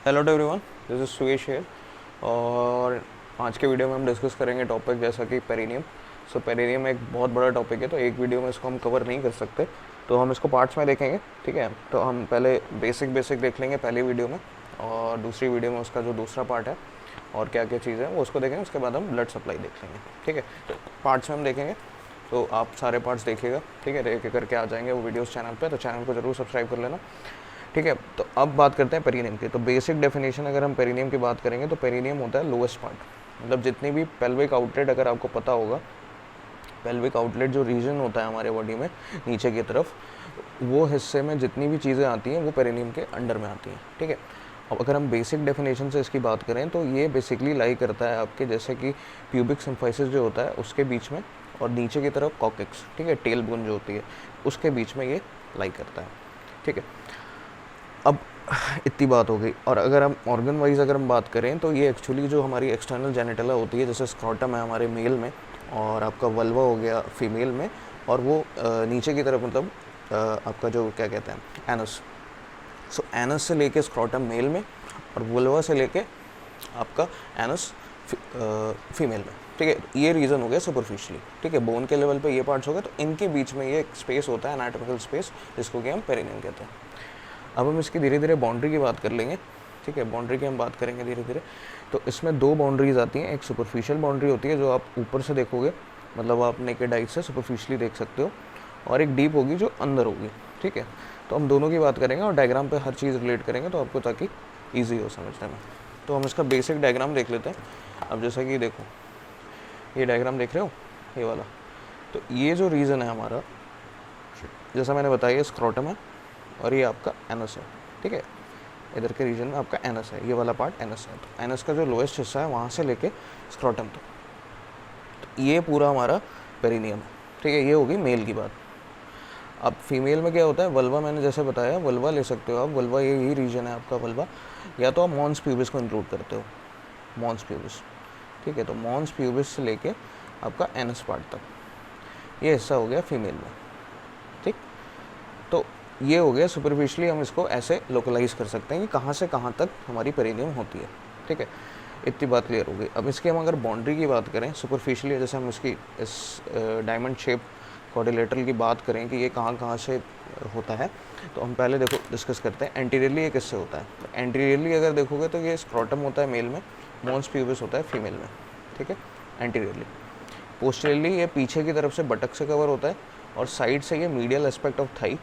Hello to everyone, this is Suyesh here. और आज के वीडियो में हम डिस्कस करेंगे टॉपिक जैसा कि पेरिनियम। सो पेरिनियम एक बहुत बड़ा टॉपिक है, तो एक वीडियो में इसको हम कवर नहीं कर सकते, तो हम इसको पार्ट्स में देखेंगे। ठीक है, तो हम पहले बेसिक देख लेंगे पहली वीडियो में, और दूसरी वीडियो में उसका जो दूसरा पार्ट है और क्या क्या चीज़ें हैं वो उसको देखेंगे। उसके बाद हम ब्लड सप्लाई देख लेंगे। ठीक है, तो पार्ट्स में हम देखेंगे, तो आप सारे पार्ट्स देखिएगा। ठीक है, एक एक करके आ जाएंगे वो वीडियोस चैनल पे, तो चैनल को ज़रूर सब्सक्राइब कर लेना। ठीक है, तो अब बात करते हैं पेरिनियम की। तो बेसिक डेफिनेशन अगर हम पेरिनियम की बात करेंगे तो पेरिनियम होता है लोएस्ट पार्ट, मतलब जितनी भी पेल्विक आउटलेट, अगर आपको पता होगा पेल्विक आउटलेट जो रीजन होता है हमारे बॉडी में नीचे की तरफ, वो हिस्से में जितनी भी चीज़ें आती हैं वो पेरिनियम के अंडर में आती हैं। ठीक है, अब अगर हम बेसिक डेफिनेशन से इसकी बात करें तो ये बेसिकली लाई करता है आपके जैसे कि प्यूबिक सिम्फाइसिस जो होता है उसके बीच में, और नीचे की तरफ कॉकेक्स, ठीक है, टेल बोन जो होती है उसके बीच में ये लाई करता है। ठीक है, अब इतनी बात हो गई। और अगर हम ऑर्गन वाइज अगर हम बात करें तो ये एक्चुअली जो हमारी एक्सटर्नल जेनिटला होती है, जैसे स्क्रॉटम है हमारे मेल में, और आपका वल्वा हो गया फीमेल में, और वो नीचे की तरफ मतलब आपका जो क्या कहते हैं एनस। सो एनस से लेके स्क्रॉटम मेल में, और वल्वा से लेके आपका एनस फीमेल में। ठीक है, ये रीज़न हो गया सुपरफिशियली। ठीक है, बोन के लेवल पे ये पार्ट्स हो गए, तो इनके बीच में ये एक स्पेस होता है, एनाटॉमिकल स्पेस, जिसको कि हम पेरिनियम कहते हैं। अब हम इसकी धीरे धीरे बाउंड्री की बात कर लेंगे। ठीक है, बाउंड्री की हम बात करेंगे धीरे धीरे। तो इसमें दो बाउंड्रीज आती हैं, एक सुपरफिशियल बाउंड्री होती है जो आप ऊपर से देखोगे, मतलब आप नेकेड आई से सुपरफिशियली देख सकते हो, और एक डीप होगी जो अंदर होगी। ठीक है, तो हम दोनों की बात करेंगे और डायग्राम पे हर चीज़ रिलेट करेंगे तो आपको ताकि ईजी हो समझने में। तो हम इसका बेसिक डायग्राम देख लेते हैं। अब जैसा कि देखो, ये डायग्राम देख रहे हो, ये वाला, तो ये जो रीज़न है हमारा, जैसा मैंने बताया, स्क्रोटम है और ये आपका एनस है। ठीक है, इधर के रीजन में आपका एनस है, ये वाला पार्ट एनस है। तो एनस का जो लोएस्ट हिस्सा है वहाँ से लेके स्क्रोटम तक, तो ये पूरा हमारा पेरिनियम है। ठीक है, ये होगी मेल की बात। अब फीमेल में क्या होता है, वल्वा मैंने जैसे बताया, वल्वा ले सकते हो आप, वल्वा यही रीजन है आपका वल्वा, या तो आप मॉन्स प्यूबिस को इंक्लूड करते हो, मॉन्स प्यूबिस। ठीक है, तो मॉन्स प्यूबिस से लेके आपका एनस पार्ट तक ये हिस्सा हो गया फीमेल में। ठीक, तो ये हो गया सुपरफिशियली, हम इसको ऐसे लोकलाइज कर सकते हैं कि कहाँ से कहाँ तक हमारी पेरिनियम होती है। ठीक है, इतनी बात क्लियर हो गई। अब इसकी हम अगर बाउंड्री की बात करें सुपरफिशियली, जैसे हम इसकी इस डायमंड शेप क्वाड्रिलेटरल की बात करें कि ये कहाँ कहाँ से होता है, तो हम पहले देखो डिस्कस करते हैं एंटीरियरली ये किससे होता है। तो एंटीरियरली अगर देखोगे तो ये स्क्रोटम होता है मेल में, मॉन्स प्यूबिस होता है फीमेल में। ठीक है, एंटीरियरली। पोस्टीरियरली ये पीछे की तरफ से बटक से कवर होता है, और साइड से ये मीडियल एस्पेक्ट ऑफ थाई,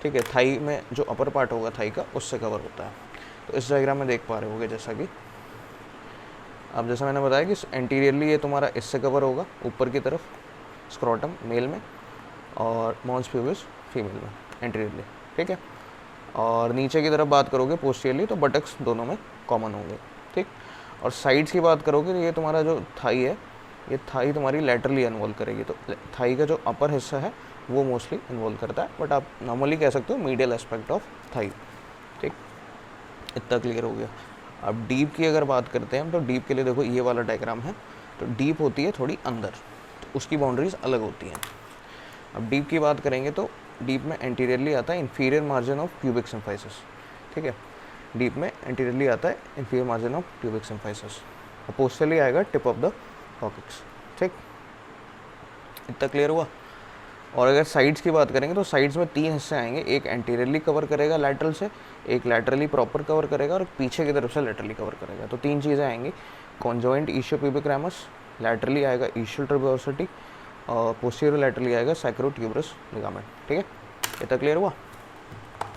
ठीक है, थाई में जो अपर पार्ट होगा थाई का, उससे कवर होता है। तो इस डायग्राम में देख पा रहे होगे जैसा कि, अब जैसा मैंने बताया कि एंटीरियरली ये तुम्हारा इससे कवर होगा ऊपर की तरफ, स्क्रोटम मेल में, और मॉन्स प्यूबिस फीमेल में एंटीरियरली। ठीक है, और नीचे की तरफ बात करोगे पोस्टीरियरली, तो बटक्स दोनों में कॉमन होंगे। ठीक, और साइड्स की बात करोगे तो ये तुम्हारा जो थाई है, ये थाई तुम्हारी लैटरली इन्वॉल्व करेगी। तो थाई का जो अपर हिस्सा है वो मोस्टली इन्वॉल्व करता है, बट आप नॉर्मली कह सकते हो मीडियल एस्पेक्ट ऑफ थाई। ठीक, इतना क्लियर हो गया। अब डीप की अगर बात करते हैं हम, तो डीप के लिए देखो ये वाला डायग्राम है, तो डीप होती है थोड़ी अंदर, तो उसकी बाउंड्रीज अलग होती हैं। अब डीप की बात करेंगे तो डीप में एंटीरियरली आता है inferior margin of pubic symphysis. ठीक है, डीप में एंटीरियरली आता है inferior margin of pubic symphysis, और पोस्टरली आएगा टिप ऑफ द कॉकेक्स। ठीक, इतना क्लियर हुआ। और अगर साइड्स की बात करेंगे तो साइड्स में तीन हिस्से आएंगे, एक एंटीरियरली कवर करेगा लैटरल से, एक लैटरली प्रॉपर कवर करेगा, और पीछे की तरफ से लैटरली कवर करेगा। तो तीन चीज़ें आएंगी, कॉन्जॉइंट इशियोप्यूबिक रैमस, लैटरली आएगा इशियल ट्यूबरोसिटी, और पोस्टीरियर लैटरली आएगा सैक्रोट्यूबरस लिगामेंट। ठीक है, इतना क्लियर हुआ।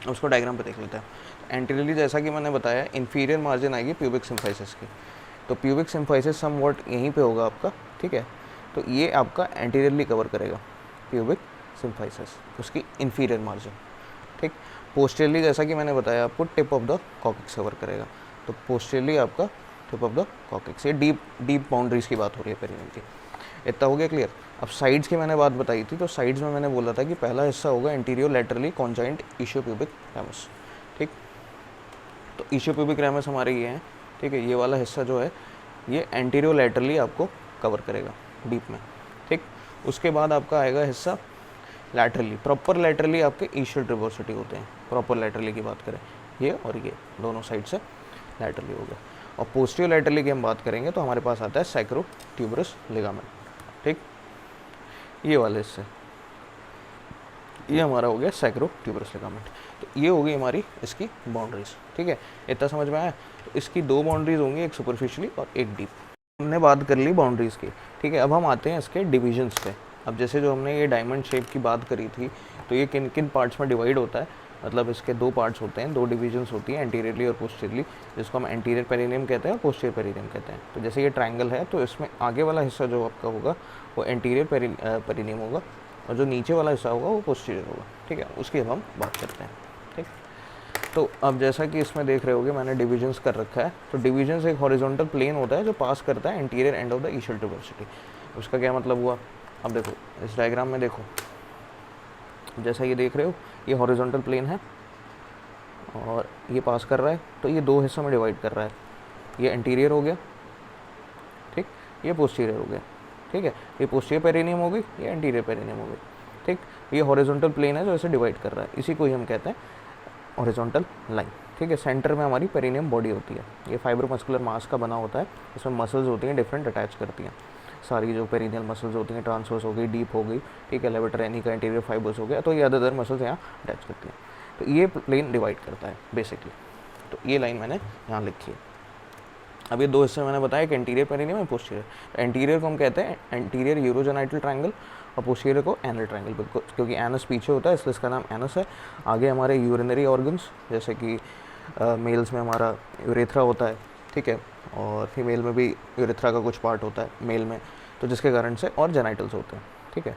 उसको डायग्राम पे देख लेते हैं। एंटीरियरली जैसा कि मैंने बताया इंफीरियर मार्जिन आएगी प्यूबिक सिम्फाइसिस की, तो प्यूबिक सिम्फाइसिस समवॉट यहीं पे होगा आपका। ठीक है, तो ये आपका एंटीरियरली कवर करेगा प्यूबिक सिम्फाइसिस, उसकी इंफीरियर मार्जिन। ठीक, पोस्टीरियरली जैसा कि मैंने बताया आपको tip of the coccyx cover करेगा, तो पोस्टीरियरली आपका टिप ऑफ द कॉकेक्स। ये डीप बाउंड्रीज की बात हो रही है पेरिनियम की। इतना हो गया क्लियर। अब साइड्स की मैंने बात बताई थी, तो साइड्स में मैंने बोला था कि पहला हिस्सा होगा इंटीरियर लैटरली कॉन्जॉइंट इशियोप्यूबिक रैमस। ठीक, तो इशियोप्यूबिक रैमस हमारे ये हैं। ठीक है, ये वाला हिस्सा जो है ये एंटीरियर लैटरली आपको कवर करेगा डीप में। ठीक, उसके बाद आपका आएगा हिस्सा लैटरली, प्रॉपर लैटरली आपके इशियल ट्यूबरोसिटी होते हैं। प्रॉपर लैटरली की बात करें, ये और ये दोनों साइड से, लैटरली हो गया। और पोस्टीरियर लैटरली की हम बात करेंगे तो हमारे पास आता है सैक्रोट्यूबरस लिगामेंट, ठीक, ये वाले हिस्से, ये हमारा हो गया सैक्रोट्यूबरस लिगामेंट। तो ये होगी हमारी इसकी बाउंड्रीज, ठीक है, इतना समझ में आया। तो इसकी दो बाउंड्रीज होंगी, एक सुपरफिशियली और एक डीप। हमने बात कर ली बाउंड्रीज़ की, ठीक है। अब हम आते हैं इसके डिविजन्स पे। अब जैसे जो हमने ये डायमंड शेप की बात करी थी, तो ये किन किन पार्ट्स में डिवाइड होता है, मतलब इसके दो पार्ट्स होते हैं, दो डिविजन्स होती हैं, एंटीरियरली और पोस्टीरियरली, जिसको हम एंटीरियर पेरिनियम कहते हैं और पोस्टीरियर पेरिनियम कहते हैं। तो जैसे ये ट्रायंगल है, तो इसमें आगे वाला हिस्सा जो आपका होगा वो एंटीरियर पेरिनियम होगा, और जो नीचे वाला हिस्सा होगा वो पोस्टीरियर होगा, ठीक है। उसकी अब हम बात करते हैं, ठीक। तो अब जैसा कि इसमें देख रहे होगे मैंने डिविजन्स कर रखा है। तो डिविजन्स एक हॉरिजॉन्टल प्लेन होता है जो पास करता है anterior end of the ischial tuberosity. उसका क्या मतलब हुआ, अब देखो इस डायग्राम में देखो, जैसा ये देख रहे हो ये हॉरिजॉन्टल प्लेन है और ये पास कर रहा है, तो ये दो हिस्सों में डिवाइड कर रहा है, ये एंटीरियर हो गया, ठीक, ये पोस्टीरियर हो गया, ठीक है। ये पोस्टीरियर पेरिनियम हो गई, ये एंटीरियर पेरिनियम हो गई, ठीक। ये हॉरिजॉन्टल प्लेन है जो इसे डिवाइड कर रहा है, इसी को ही हम कहते हैं हॉरिजॉन्टल लाइन, ठीक है। सेंटर में हमारी पेरिनियम बॉडी होती है, ये फाइब्रो मस्कुलर मास का बना होता है, इसमें मसल्स होती हैं डिफरेंट अटैच करती हैं, सारी जो पेरिनियल मसल्स होती हैं, ट्रांसवर्स हो गई, डीप हो गई, ठीक है, लेवेटर एनी का इंटीरियर फाइबर्स हो गया, तो ये अदर मसल्स यहाँ अटैच करती हैं। तो ये प्लेन डिवाइड करता है बेसिकली। तो ये लाइन मैंने यहाँ लिखी है। अब ये दो हिस्से मैंने बताया कि एंटीरियर पेरिनियम और पोस्टीरियर। तो एंटीरियर को हम कहते हैं एंटीरियर यूरोजेनाइटल ट्रायंगल और पोस्टीरियर को एनल ट्रायंगल, क्योंकि एनस पीछे होता है इसलिए इसका नाम एनस है। आगे हमारे यूरिनरी ऑर्गन्स, जैसे कि मेल्स में हमारा यूरेथ्रा होता है, ठीक है, और फीमेल में भी यूरेथ्रा का कुछ पार्ट होता है मेल में, तो जिसके कारण से, और जेनाइटल्स होते हैं, ठीक है,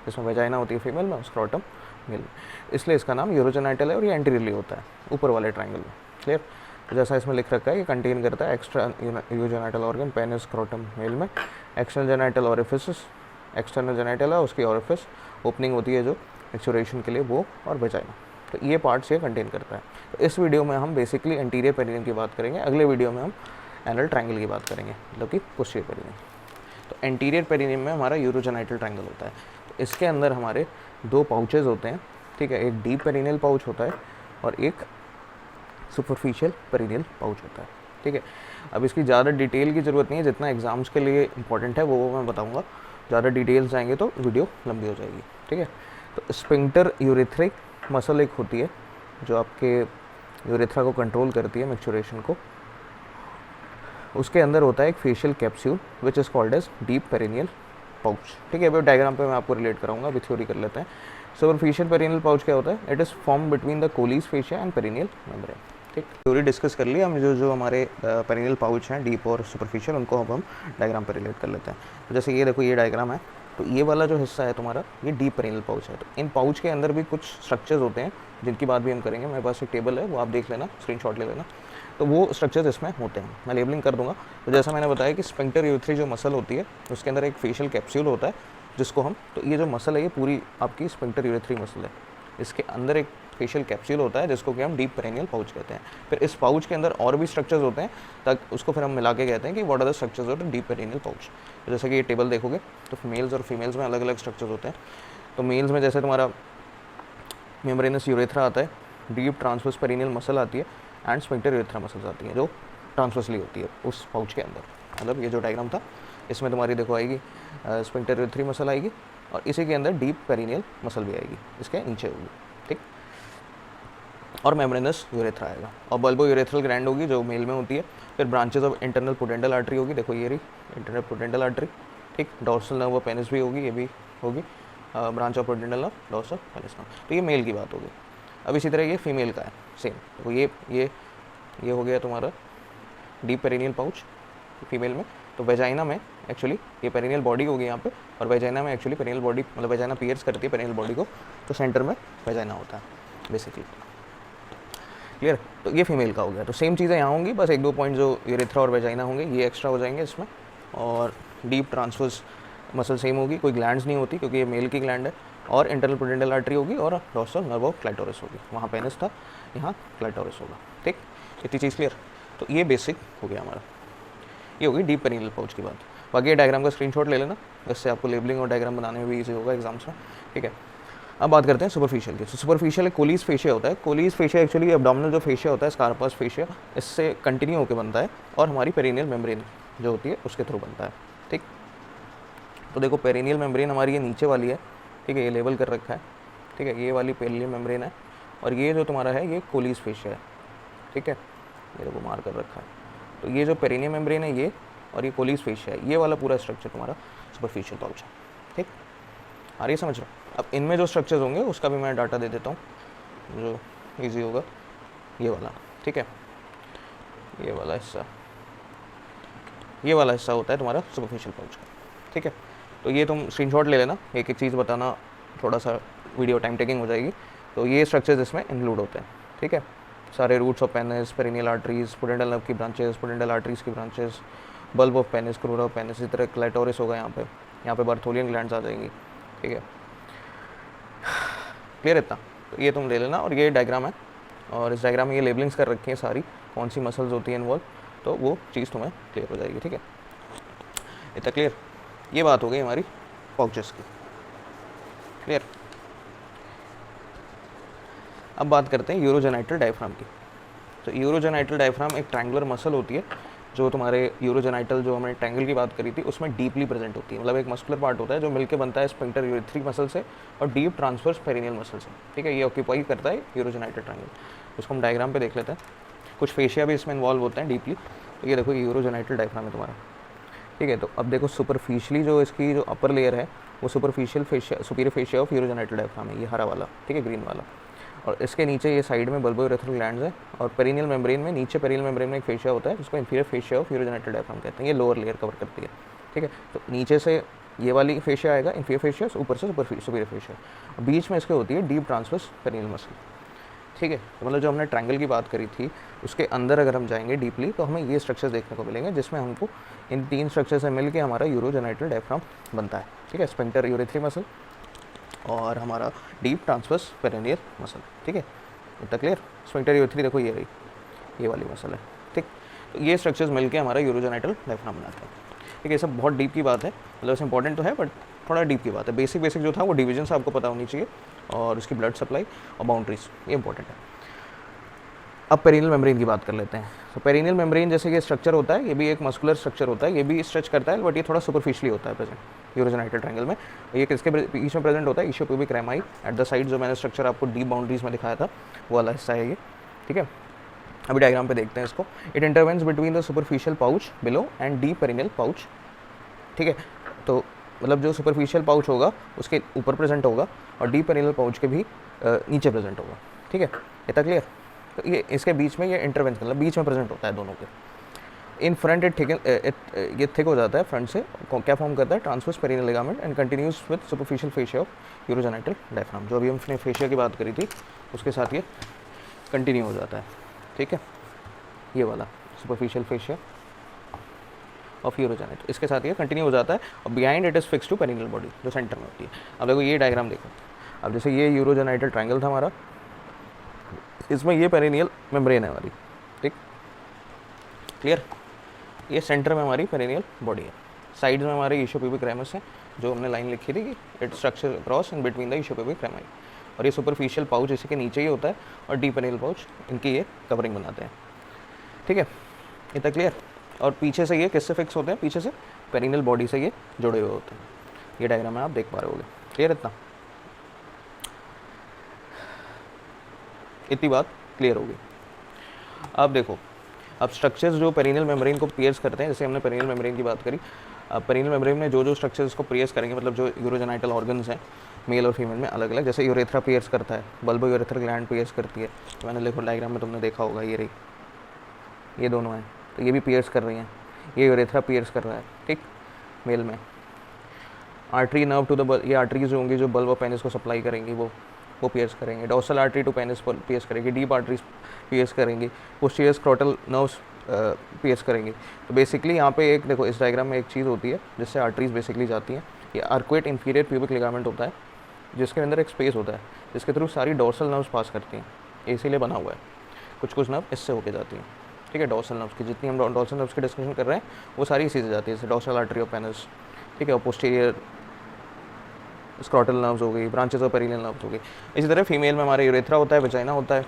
इसमें वेजाइना होती है फीमेल में, स्क्रोटम मेल में, इसलिए इसका नाम यूरोजेनाइटल है और ये एंटीरियरली होता है ऊपर वाले ट्रायंगल में, क्लियर। तो जैसा इसमें लिख रखा है, ये कंटेन करता है extra urogenital organ, penis, scrotum male में, external genital orifice, external genital है उसकी ऑरिफिस ओपनिंग होती है जो मैच्योरेशन के लिए, वो, और वेजाइना। तो ये पार्ट्स ये कंटेन करता है। तो इस वीडियो में हम बेसिकली एंटीरियर पेरिनियम की बात करेंगे, अगले वीडियो में हम एनल ट्रायंगल की बात करेंगे, मतलब कि पोस्टीरियर पेरिनियम। तो एंटीरियर पेरिनियम में हमारा यूरोजेनाइटल ट्रायंगल होता है। तो इसके अंदर हमारे दो पाउचेज होते हैं, ठीक है, एक डीप पेरिनियल पाउच होता है और एक सुपरफिशियल पेरिनियल पाउच होता है, ठीक है। अब इसकी ज़्यादा डिटेल की ज़रूरत नहीं है, जितना एग्जाम्स के लिए इंपॉर्टेंट है वो मैं बताऊँगा, ज़्यादा डिटेल्स जाएंगे तो वीडियो लंबी हो जाएगी, ठीक है। तो स्फिंक्टर यूरेथ्रिक मसल एक होती है जो आपके यूरेथ्रा को कंट्रोल करती है, मैच्योरेशन को। उसके अंदर होता है एक fascial capsule which is called as deep perineal pouch, ठीक है। अभी डायग्राम पे मैं आपको रिलेट कराऊंगा, अभी थ्योरी कर लेते हैं। सुपरफिशियल पेरिनियल पाउच क्या होता है, it is form between the Colles fascia and perineal membrane, ठीक। थ्योरी डिस्कस कर लिया हम, जो हमारे पेरिनियल पाउच हैं डीप और सुपरफिशियल, उनको अब हम डायग्राम पर रिलेट कर लेते हैं। तो जैसे ये देखो, ये डायग्राम है, तो ये वाला जो हिस्सा है तुम्हारा, ये डीप पेरिनियल पाउच है। तो इन पाउच के अंदर भी कुछ स्ट्रक्चर्स होते हैं जिनकी बात भी हम करेंगे। मेरे पास एक टेबल है, वो आप देख लेना, स्क्रीनशॉट ले लेना। तो वो स्ट्रक्चर्स इसमें होते हैं, मैं लेबलिंग कर दूंगा। तो जैसा मैंने बताया कि स्फिंक्टर यूरेथ्री जो मसल होती है, उसके अंदर एक फेशियल कैप्सूल होता है जिसको हम, तो ये जो मसल है ये पूरी आपकी स्फिंक्टर यूरेथ्री मसल है, इसके अंदर एक फेशियल कैप्सूल होता है जिसको कि हम डीप पेरिनियल पाउच कहते हैं। फिर इस पाउच के अंदर और भी स्ट्रक्चर्स होते हैं, तक उसको फिर हम मिला के कहते हैं कि what are the structures of the deep perineal pouch. तो जैसे कि ये टेबल देखोगे तो मेल्स और फीमेल्स में अलग अलग स्ट्रक्चर्स होते हैं। तो मेल्स में जैसे तुम्हारा मेम्ब्रेनस यूरेथ्रा आता है, डीप ट्रांसवर्स पेरिनियल मसल आती है एंड स्फिंक्टर यूरेथ्रा मसल्स आती हैं जो ट्रांसवर्सली होती है उस पाउच के अंदर। मतलब ये जो डायग्राम था इसमें तुम्हारी देखो आएगी स्फिंक्टर यूरेथ्री मसल आएगी और इसी के अंदर डीप पेरिनियल मसल भी आएगी, इसके नीचे होगी, ठीक। और मेम्ब्रेनस यूरेथ्रा आएगा और बल्बो यूरेथ्रल ग्लैंड होगी जो मेल में होती है। फिर ब्रांचेस ऑफ इंटरनल पोडेंटल आर्टरी होगी, देखो ये रही इंटरनल पोडेंटल आर्टरी, ठीक। डॉर्सल नर्व ऑफ पेनिस भी होगी, ये भी होगी branch of पोडेंटल nerve, dorsal penis nerve. तो ये मेल की बात होगी। अब इसी तरह ये फीमेल का है सेम, तो ये हो गया तुम्हारा डीप पेरिनियल पाउच फीमेल में। तो वेजाइना में एक्चुअली ये पेरिनियल बॉडी होगी यहाँ पे, और वेजाइना में एक्चुअली पेरिनियल बॉडी, मतलब वेजाइना पियर्स करती है पेरिनियल बॉडी को, तो सेंटर में वेजाइना होता है बेसिकली, क्लियर। तो ये फीमेल का हो गया। तो सेम चीज़ें यहाँ होंगी, बस एक दो पॉइंट जो यूरेथ्रा और वेजाइना होंगे ये एक्स्ट्रा हो जाएंगे इसमें। और डीप ट्रांसवर्स मसल सेम होगी, कोई ग्लैंड्स नहीं होती क्योंकि ये मेल की ग्लैंड है। और इंटरनल पोडेंटल आर्टरी होगी और डॉर्सल नर्व ऑफ क्लाइटोरिस होगी, वहाँ पेनिस था, यहाँ क्लाइटोरिस होगा, ठीक। इतनी चीज़ क्लियर। तो ये बेसिक हो गया हमारा, ये होगी डीप पेरिनियल पाउच की बात। बाकी ये डायग्राम का स्क्रीनशॉट ले लेना, इससे आपको लेबलिंग और डायग्राम बनाने में भी ईजी होगा एग्जाम्स में, ठीक है। अब बात करते हैं सुपरफिशियल की। सुपरफिशियल एक कोलीज फेशिया होता है। कोलीज फेशिया एक्चुअली एब्डोमिनल जो फेशिया होता है, स्कार्पस फेशिया, इससे कंटिन्यू होकर बनता है और हमारी पेरिनियल मेम्ब्रेन जो होती है उसके थ्रू बनता है। ठीक, तो देखो पेरिनियल मेम्ब्रेन हमारी ये नीचे वाली है, ठीक है, ये लेबल कर रखा है, ठीक है, ये वाली पेरिनियल मेम्ब्रेन है, और ये जो तुम्हारा है ये कोलीज फेशिया है, ठीक है, ये देखो मार कर रखा है। तो ये जो पेरिनियल मेम्ब्रेन है ये, और ये कोलीज फेशिया है, ये वाला पूरा स्ट्रक्चर तुम्हारा सुपरफिशियल पाउच है। ठीक, आ रही है समझ रहे हो? अब इनमें जो स्ट्रक्चर्स होंगे उसका भी मैं डाटा दे देता हूँ जो ईजी होगा। ये वाला, ठीक है, ये वाला हिस्सा, ये वाला हिस्सा होता है तुम्हारा सुपरफिशियल पाउच का। ठीक है, तो ये तुम स्क्रीनशॉट ले लेना, एक एक चीज़ बताना, थोड़ा सा वीडियो टाइम टेकिंग हो जाएगी। तो ये स्ट्रक्चर्स इसमें इंक्लूड होते हैं। ठीक है, सारे roots of penis, perineal arteries, pudendal nerve की ब्रांचेस, पुडेंटल आर्टरीज की branches, bulb of penis, crura of penis, इसी तरह क्लाइटोरिस होगा यहाँ पे बार्थोलियन ग्लैंड्स आ जाएंगी। ठीक है, क्लियर इतना? तो ये तुम ले लेना, और ये डायग्राम है, और इस डायग्राम में ये लेबलिंग्स कर रखी हैं सारी, कौन सी मसल्स होती हैं इन्वॉल्व, तो वो चीज़ तुम्हें क्लियर हो जाएगी। ठीक है, इतना क्लियर? ये बात हो गई हमारी पाउचेस की। क्लियर? अब बात करते हैं यूरोजेनाइटल डायफ्राम की। तो यूरोजेनाइटल डायफ्राम एक ट्रायंगुलर मसल होती है जो तुम्हारे यूरोजेनाइटल, जो हमने ट्रायंगल की बात करी थी, उसमें डीपली प्रेजेंट होती है। मतलब एक मस्कुलर पार्ट होता है जो मिलकर बनता है स्फिंक्टर यूरेथ्रिक मसल से और डीप ट्रांसवर्स पेरिनियल मसल से। ठीक है, ये ऑक्यूपाई करता है यूरोजेनाइटल ट्रायंगल। उसको हम डायग्राम पे देख लेते हैं। कुछ फेशिया भी इसमें इन्वॉल्व होते हैं डीपली। तो ये देखो, यूरोजेनाइटल डायफ्राम है तुम्हारा। ठीक है, तो अब देखो सुपरफिशियली जो इसकी जो अपर लेयर है वो superficial fascia, superior fascia of urogenital diaphragm है, ये हरा वाला, ठीक है, ग्रीन वाला। और इसके नीचे ये साइड में बल्बोयूरेथ्रल ग्लैंड्स है, और पेरिनियल मेम्ब्रेन में, नीचे पेरिनियल मेम्ब्रेन में एक फेशिया होता है जिसको inferior fascia of urogenital diaphragm कहते हैं। ये लोअर लेयर कवर करती है। ठीक है, तो नीचे से ये वाली फेशिया आएगा इंफीरियर फेशिया, ऊपर से सुपीरियर फेशिया, बीच में इसके होती है डीप ट्रांसवर्स पेरिनियल मसल। ठीक है, तो मतलब जो हमने ट्रायंगल की बात करी थी उसके अंदर अगर हम जाएंगे डीपली तो हमें ये स्ट्रक्चर्स देखने को मिलेंगे, जिसमें हमको इन तीन स्ट्रक्चर से मिलकर हमारा यूरोजेनाइटल डायफ्राम बनता है। ठीक है, स्फिंक्टर यूरेथ्रिक मसल और हमारा डीप ट्रांसवर्स पेरिनियल मसल। ठीक है, इतना क्लियर? स्फिंक्टर यूरेथ्रिक देखो ये रही, ये वाली मसल है। ठीक, तो ये स्ट्रक्चर्स मिलकर हमारा यूरोजेनाइटल डायफ्राम बनाते हैं। ठीक है, ये सब बहुत डीप की बात है, मतलब इसमें इंपॉर्टेंट तो है बट थोड़ा डीप की बात है। बेसिक जो था वो डिवीजन से आपको पता होनी चाहिए, और उसकी ब्लड सप्लाई और बाउंड्रीज, ये इंपॉर्टेंट है। अब पेरिनियल मेम्ब्रेन की बात कर लेते हैं। तो पेरिनियल मेम्ब्रेन जैसे ये स्ट्रक्चर होता है, ये भी एक मस्कुलर स्ट्रक्चर होता है, ये भी स्ट्रेच करता है, बट ये थोड़ा सुपरफिशियली होता है प्रेजेंट यूरोजेनाइटल ट्रायंगल में। ये किसके बीच में प्रेजेंट होता है? इशियोप्यूबिक रेमाई एट द साइड, जो मैंने स्ट्रक्चर आपको डीप बाउंड्रीज में दिखाया था वो वाला हिस्सा है ये। ठीक है, अभी डायग्राम पे देखते हैं इसको। It intervenes between the superficial pouch below and deep perineal pouch. ठीक है, तो मतलब जो सुपरफिशियल पाउच होगा उसके ऊपर प्रेजेंट होगा, और डीप पेरिनियल पाउच के भी नीचे प्रेजेंट होगा। ठीक है, इतना क्लियर? तो ये इसके बीच में ये इंटरवेंस, मतलब बीच में प्रेजेंट होता है दोनों के। इन फ्रंट ये थिक हो जाता है फ्रंट से, क्या फॉर्म करता है? Transverse perineal ligament and continuous with superficial fascia of urogenital diaphragm. जो अभी हमने फेशिया की बात करी थी उसके साथ ये कंटिन्यू हो जाता है। ठीक है, ये वाला सुपरफिशियल फेशिया ऑफ यूरोजेनाइटल, इसके साथ ये कंटिन्यू हो जाता है, और behind it is fix to perineal body, जो सेंटर में होती है। अब देखो ये डायग्राम देखो, अब जैसे ये यूरोजेनाइटल ट्रायंगल था हमारा, इसमें ये पेरिनियल मेम्ब्रेन है हमारी। ठीक, क्लियर? ये सेंटर में हमारी पेरिनियल बॉडी है, साइड में हमारे इशियोप्यूबिक रेमस है, जो हमने लाइन लिखी थी कि it structure cross in between the ischiopubic rami, और ये सुपरफिशियल पाउच इसी के नीचे ही होता है, और डीप पेरिनियल पाउच इनकी ये कवरिंग बनाते हैं। ठीक है, इतना क्लियर? और पीछे से ये किससे फिक्स होते हैं? पीछे से पेरिनियल बॉडी से ये जुड़े हुए होते हैं। ये डायग्राम में आप देख पा रहे होगे। क्लियर? इतनी बात क्लियर होगी। अब देखो, अब स्ट्रक्चर्स जो पेरिनियल मेम्ब्रेन को पियर्स करते हैं, जैसे हमने पेरिनियल मेम्ब्रेन की बात करी, अब पेरिनियल मेम्ब्रेन में जो स्ट्रक्चर्स को पियर्स करेंगे, मतलब जो यूरोजेनाइटल ऑर्गन्स हैं मेल और फीमेल में अलग अलग, जैसे यूरेथ्रा पियर्स करता है, बल्बोयूरेथ्रल ग्लैंड पियर्स करती है, तो मैंने देखो डायग्राम में तुमने देखा होगा, ये रही, ये दोनों हैं, तो ये भी पियर्स कर रही हैं, ये यूरेथ्रा पियर्स कर रहा है। ठीक, मेल में आर्टरी नर्व टू द, ये आर्टरीज जो होंगी जो बल्ब ऑफ पेनिस को सप्लाई करेंगी वो पियर्स करेंगे, dorsal artery to penis pierce करेंगे, डीप आर्टरीज पियर्स करेंगी, पोस्टीरियर स्क्रोटल नर्व्स पियर्स करेंगे। तो बेसिकली यहाँ पे एक देखो, इस डायग्राम में एक चीज़ होती है जिससे आर्टरीज बेसिकली जाती हैं। ये आर्कुएट इंफीरियर प्यूबिक लिगामेंट होता है, जिसके अंदर एक स्पेस होता है जिसके थ्रू सारी डोर्सल नर्व्स पास करती हैं, इसीलिए बना हुआ है। कुछ नर्व इससे होके जाती हैं। ठीक है, डोर्सल नर्व्स की जितनी हम डोर्सल नर्व्स की डिस्कशन कर रहे हैं वो सारी इसी से जाती है, जैसे डोर्सल आर्टरी ऑफ पेनिस। ठीक है, और पोस्टीरियर स्क्रॉटल नर्व्स हो गई, ब्रांचेस ऑफ पेरिनियल नर्व्स हो गई। इसी तरह फीमेल में हमारे यूरेथ्रा होता है, वेजाइना होता है,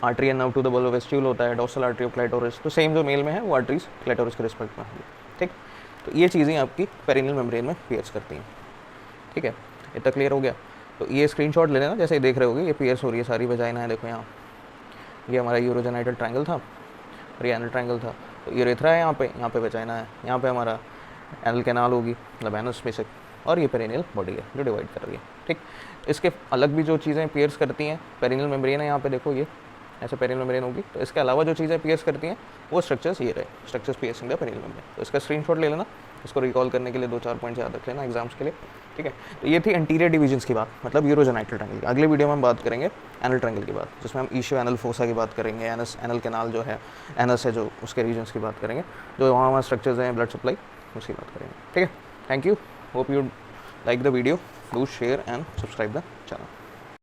artery and nerve to the bulb of vestibule होता है, डोर्सल आर्टरी ऑफ क्लाइटोरिस। तो सेम जो मेल में है वो आर्टरीज क्लाइटोरिस के रिस्पेक्ट में होगी। ठीक, तो ये चीज़ें आपकी पेरिनियल मेम्ब्रेन में पियर्स करती हैं। ठीक है, इतना क्लियर हो गया। तो ये स्क्रीनशॉट ले लेना, जैसे ही देख रहे होगे ये पियर्स हो रही है सारी वेजाइना है, देखो यहाँ ये हमारा यूरोजेनाइटल ट्रायंगल था और ये एनल ट्रायंगल था। तो यूरेथ्रा है यहाँ पे वेजाइना है, यहाँ पे हमारा एनल कैनाल होगी, मतलब एनस बेसिक, और ये पेरिनियल बॉडी है जो डिवाइड कर रही है। ठीक, इसके अलग भी जो चीज़ें पियर्स करती हैं, पेरिनियल मेम्ब्रेन है यहाँ पे देखो, ये ऐसे पेरिनियल मेम्ब्रेन होगी। तो इसके अलावा जो चीज़ें पियर्स करती हैं वो स्ट्रक्चर्स ये रहे, structures piercing the perineal membrane. तो इसका स्क्रीनशॉट ले लेना, इसको रिकॉल करने के लिए 2-4 पॉइंट्स याद रख लेना एग्जाम्स के लिए। ठीक है, तो ये थी एंटीरियर डिविजन्स की बात, मतलब यूरोजेनाइटल ट्रायंगल की। अगले वीडियो में हम बात करेंगे एनल ट्रायंगल की बात, जिसमें हम इशियो एनल फोसा की बात करेंगे, एनस एनल कैनाल जो है, एनस है जो, उसके रीजन्स की बात करेंगे, जो वहाँ स्ट्रक्चर्स हैं, ब्लड सप्लाई, उसकी बात करेंगे। ठीक है, thank you, hope you like the video, do share and subscribe the channel.